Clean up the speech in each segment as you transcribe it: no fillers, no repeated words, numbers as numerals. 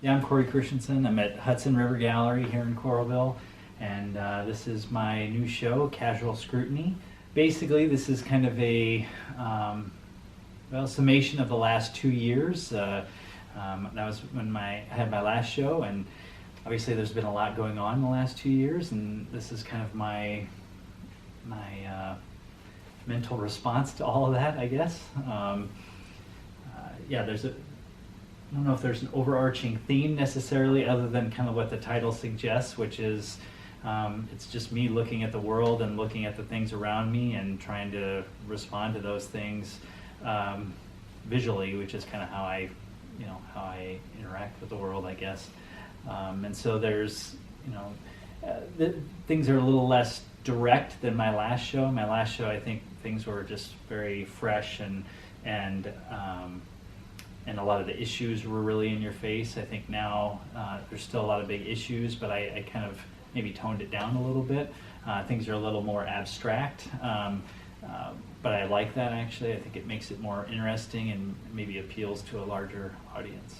Yeah, I'm Cory Christiansen. I'm at Hudson River Gallery here in Coralville, and this is my new show, Casual Scrutiny. Basically, this is kind of a summation of the last 2 years. That was when I had my last show, and obviously there's been a lot going on in the last 2 years, and this is kind of my mental response to all of that, I guess. I don't know if there's an overarching theme necessarily, other than kind of what the title suggests, which is it's just me looking at the world and looking at the things around me and trying to respond to those things visually, which is kind of how I interact with the world, I guess. And so there's, things are a little less direct than my last show. My last show, I think things were just very fresh and a lot of the issues were really in your face. I think now there's still a lot of big issues, but I kind of maybe toned it down a little bit. Things are a little more abstract, but I like that actually. I think it makes it more interesting and maybe appeals to a larger audience.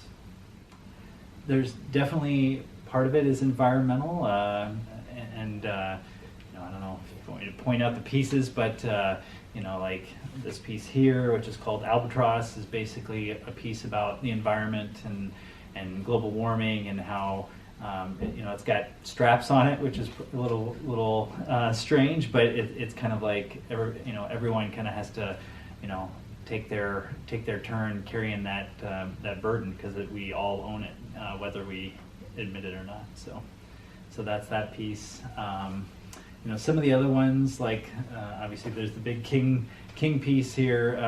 There's definitely part of it is environmental, and I don't know if you want me to point out the pieces, but like this piece here, which is called Albatross, is basically a piece about the environment and global warming and how it's got straps on it, which is a little strange, but it's kind of like everyone kind of has to take their turn carrying that burden, because we all own it, whether we admit it or not. So that's that piece. Some of the other ones, like obviously there's the big king piece here,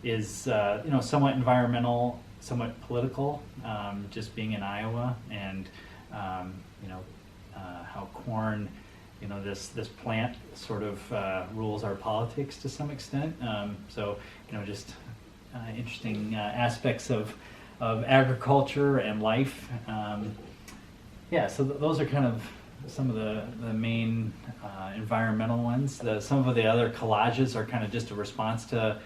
is somewhat environmental, somewhat political, just being in Iowa, and how corn, this plant sort of rules our politics to some extent. Just interesting aspects of agriculture and life. So those are kind of some of the main environmental ones. Some of the other collages are kind of just a response to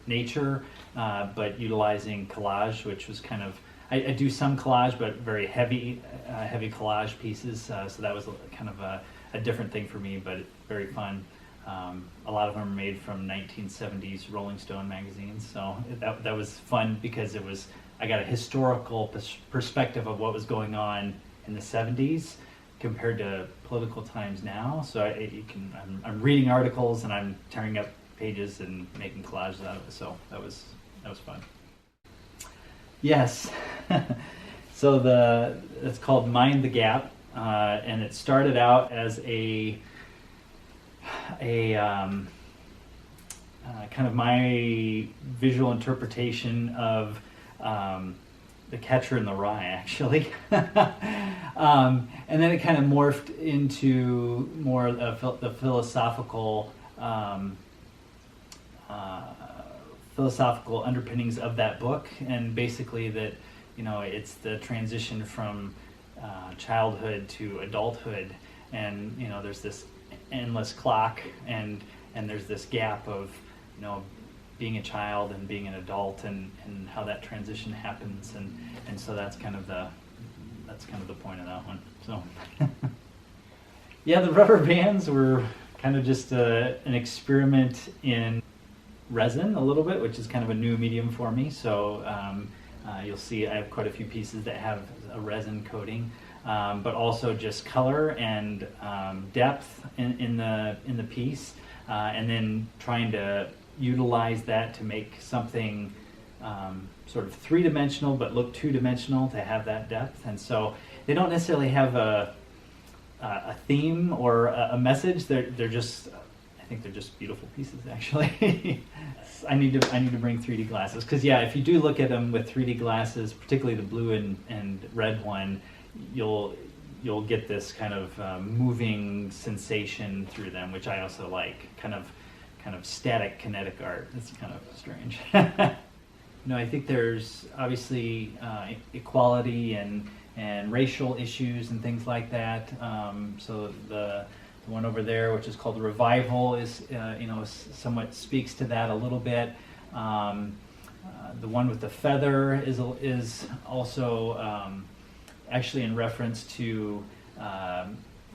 nature, but utilizing collage, which was kind of, I do some collage, but very heavy collage pieces. So that was kind of a different thing for me, but very fun. A lot of them are made from 1970s Rolling Stone magazines, so that was fun because I got a historical perspective of what was going on in the 70s compared to political times now. So I'm reading articles and I'm tearing up pages and making collages out of it. So that was fun. Yes. So it's called Mind the Gap, and it started out as a kind of my visual interpretation of The Catcher in the Rye, actually. And then it kind of morphed into more of the philosophical underpinnings of that book, and basically that it's the transition from childhood to adulthood, and there's this endless clock, and there's this gap of being a child and being an adult, and how that transition happens, and so that's kind of the point of that one. So yeah, the rubber bands were kind of just an experiment in resin a little bit, which is kind of a new medium for me. So you'll see I have quite a few pieces that have a resin coating, but also just color and depth in the piece, and then trying to utilize that to make something sort of three-dimensional but look two-dimensional, to have that depth. And so they don't necessarily have a theme or a message. They're just, I think they're just beautiful pieces, actually. I need to bring 3D glasses, because if you do look at them with 3D glasses, particularly the blue and red one, you'll get this kind of moving sensation through them, which I also like. Kind of static kinetic art. It's kind of strange. I think there's obviously equality and racial issues and things like that. So the one over there, which is called The Revival, is somewhat speaks to that a little bit. The one with the feather is also actually in reference to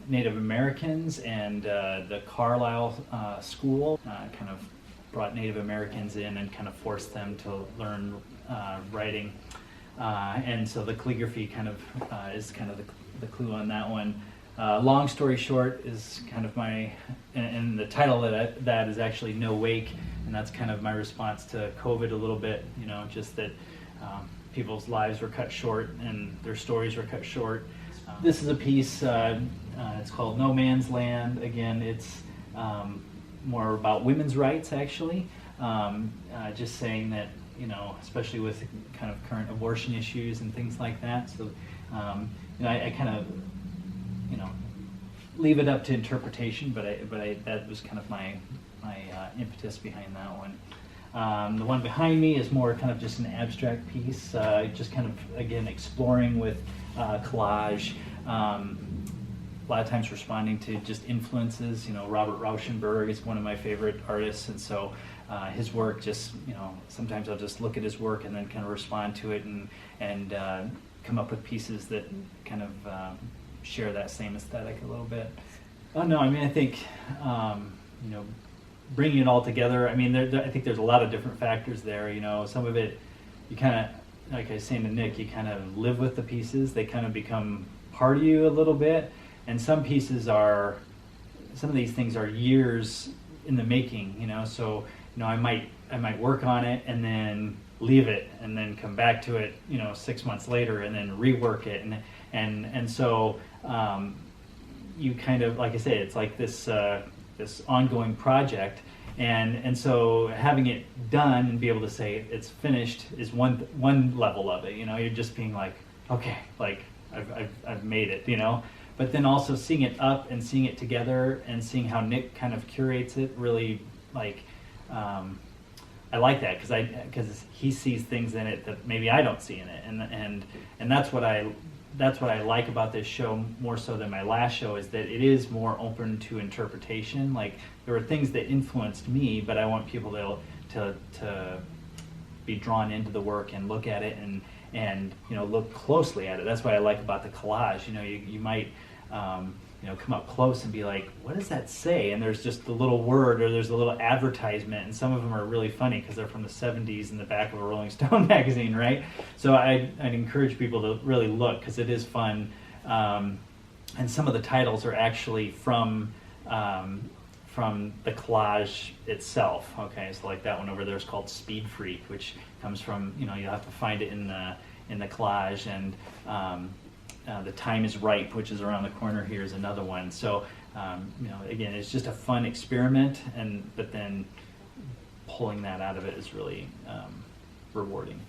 Native Americans and the Carlisle school kind of brought Native Americans in and kind of forced them to learn writing. And so the calligraphy kind of is kind of the clue on that one. Long story short is kind of and the title of that is actually No Wake, and that's kind of my response to COVID a little bit, just that people's lives were cut short and their stories were cut short. This is a piece, it's called No Man's Land. Again, it's more about women's rights, actually. Just saying that, especially with kind of current abortion issues and things like that. So, I kind of, leave it up to interpretation, but that was kind of my impetus behind that one. The one behind me is more kind of just an abstract piece, just kind of, again, exploring with collage. A lot of times responding to just influences. Robert Rauschenberg is one of my favorite artists, and so his work just, sometimes I'll just look at his work and then kind of respond to it and come up with pieces that kind of share that same aesthetic a little bit. Oh no, I think bringing it all together. I think there's a lot of different factors there. Some of it you kind of, like I was saying to Nick, you kind of live with the pieces. They kind of become part of you a little bit. And some of these things are years in the making, so I might work on it and then leave it and then come back to it 6 months later and then rework it and so you kind of, like I say, it's like this ongoing project, and so having it done and be able to say it's finished is one level of it. You're just being like, okay, like I've made it, But then also seeing it up and seeing it together and seeing how Nick kind of curates it, really, like, I like that because he sees things in it that maybe I don't see in it, and that's what I like about this show more so than my last show, is that it is more open to interpretation. Like, there were things that influenced me, but I want people to be drawn into the work and look at it and look closely at it. That's what I like about the collage. You might come up close and be like, what does that say? And there's just a little word or there's a little advertisement, and some of them are really funny because they're from the 70s in the back of a Rolling Stone magazine, right? So I'd encourage people to really look, because it is fun. And some of the titles are actually from the collage itself. Okay, so like that one over there is called Speed Freak, which comes from, you'll have to find it in the collage, and The Time is Ripe, which is around the corner here, is another one. So again, it's just a fun experiment, but then pulling that out of it is really rewarding.